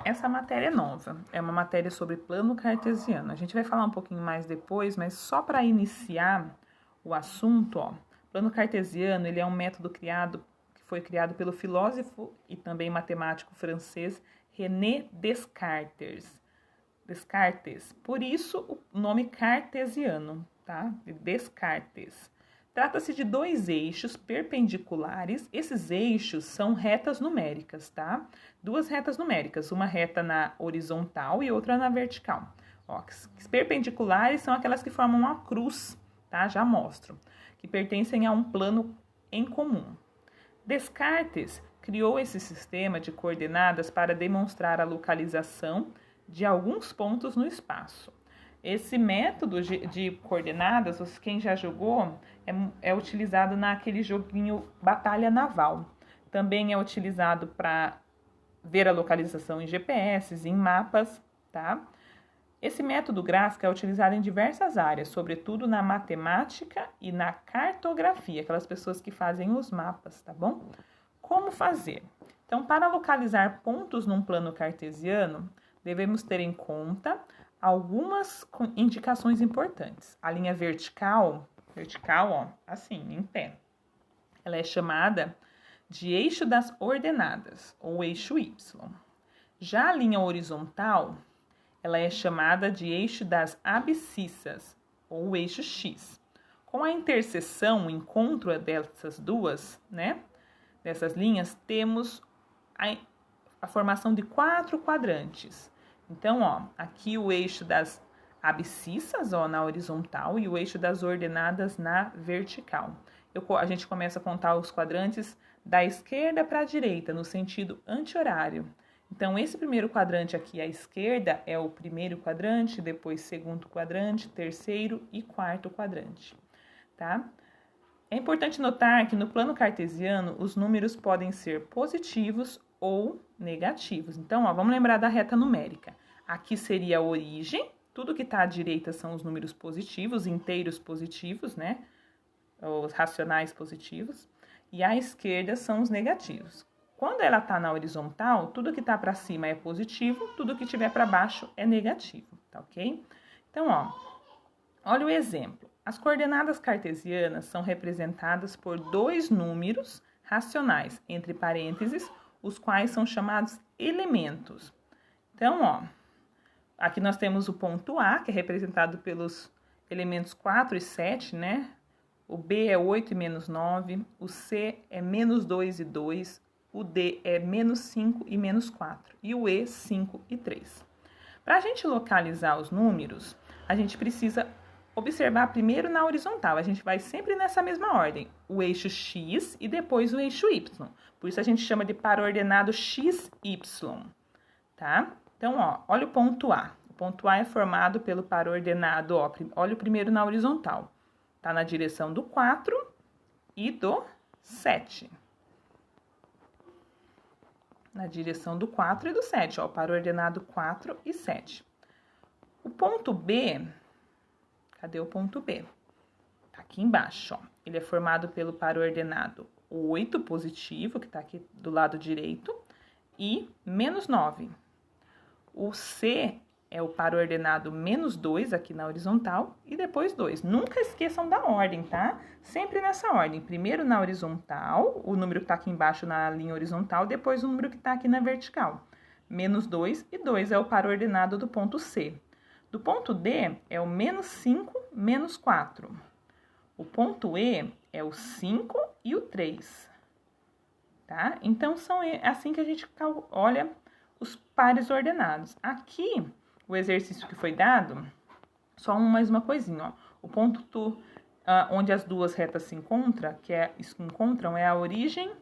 Essa matéria é nova, é uma matéria sobre plano cartesiano. A gente vai falar um pouquinho mais depois, mas só para iniciar o assunto, ó, plano cartesiano, ele é um método que foi criado pelo filósofo e também matemático francês René Descartes. Por isso o nome cartesiano, tá? Descartes. Trata-se de dois eixos perpendiculares. Esses eixos são retas numéricas, tá? Duas retas numéricas, uma reta na horizontal e outra na vertical. Ó, perpendiculares são aquelas que formam uma cruz, tá? Já mostro. Que pertencem a um plano em comum. Descartes criou esse sistema de coordenadas para demonstrar a localização de alguns pontos no espaço. Esse método de coordenadas, quem já jogou, é utilizado naquele joguinho Batalha Naval. Também é utilizado para ver a localização em GPS, em mapas, tá? Esse método gráfico é utilizado em diversas áreas, sobretudo na matemática e na cartografia, aquelas pessoas que fazem os mapas, tá bom? Como fazer? Então, para localizar pontos num plano cartesiano, devemos ter em conta algumas indicações importantes. A linha vertical, ó, assim, em pé, ela é chamada de eixo das ordenadas, ou eixo Y. Já a linha horizontal, ela é chamada de eixo das abscissas, ou eixo X. Com a interseção, o encontro dessas duas, né, dessas linhas, temos a formação de 4 quadrantes. Então, ó, aqui o eixo das abscissas, ó, na horizontal e o eixo das ordenadas na vertical. A gente começa a contar os quadrantes da esquerda para a direita, no sentido anti-horário. Então, esse primeiro quadrante aqui à esquerda é o primeiro quadrante, depois segundo quadrante, terceiro e quarto quadrante, tá? É importante notar que no plano cartesiano, os números podem ser positivos ou negativos. Então, ó, vamos lembrar da reta numérica. Aqui seria a origem, tudo que está à direita são os números positivos, inteiros positivos, né? Os racionais positivos. E à esquerda são os negativos. Quando ela está na horizontal, tudo que está para cima é positivo, tudo que estiver para baixo é negativo, tá ok? Então, ó, olha o exemplo. As coordenadas cartesianas são representadas por dois números racionais, entre parênteses, os quais são chamados elementos. Então, ó, aqui nós temos o ponto A, que é representado pelos elementos 4 e 7, né? O B é 8 e menos 9, o C é menos 2 e 2, o D é menos 5 e menos 4, e o E, 5 e 3. Para a gente localizar os números, a gente precisa observar primeiro na horizontal, a gente vai sempre nessa mesma ordem, o eixo X e depois o eixo Y. Por isso a gente chama de paraordenado XY, tá? Então, ó, olha o ponto A. O ponto A é formado pelo paraordenado, ó, olha o primeiro na horizontal. Tá na direção do 4 e do 7. Na direção do 4 e do 7, ó, paraordenado 4 e 7. O ponto B, cadê o ponto B? Tá aqui embaixo, ó. Ele é formado pelo paraordenado 8 positivo, que tá aqui do lado direito, e menos 9. O C é o paraordenado menos 2 aqui na horizontal e depois 2. Nunca esqueçam da ordem, tá? Sempre nessa ordem. Primeiro na horizontal, o número que tá aqui embaixo na linha horizontal, depois o número que tá aqui na vertical. Menos 2 e 2 é o paraordenado do ponto C. Do ponto D é o menos 5, menos 4. O ponto E é o 5 e o 3, tá? Então, são assim que a gente olha os pares ordenados. Aqui, o exercício que foi dado, só mais uma coisinha, ó. O ponto onde as duas retas se encontram é a origem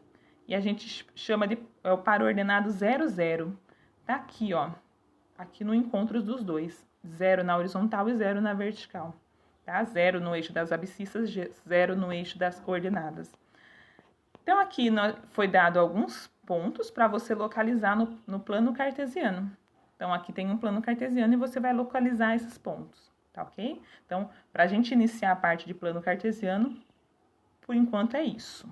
e a gente chama de o par ordenado 0, 0. Tá aqui, ó. Aqui no encontro dos dois. 0 na horizontal e 0 na vertical. Tá? 0 no eixo das abscissas, 0 no eixo das ordenadas. Então, aqui foi dado alguns pontos para você localizar no plano cartesiano. Então, aqui tem um plano cartesiano e você vai localizar esses pontos, tá ok? Então, para a gente iniciar a parte de plano cartesiano, por enquanto é isso.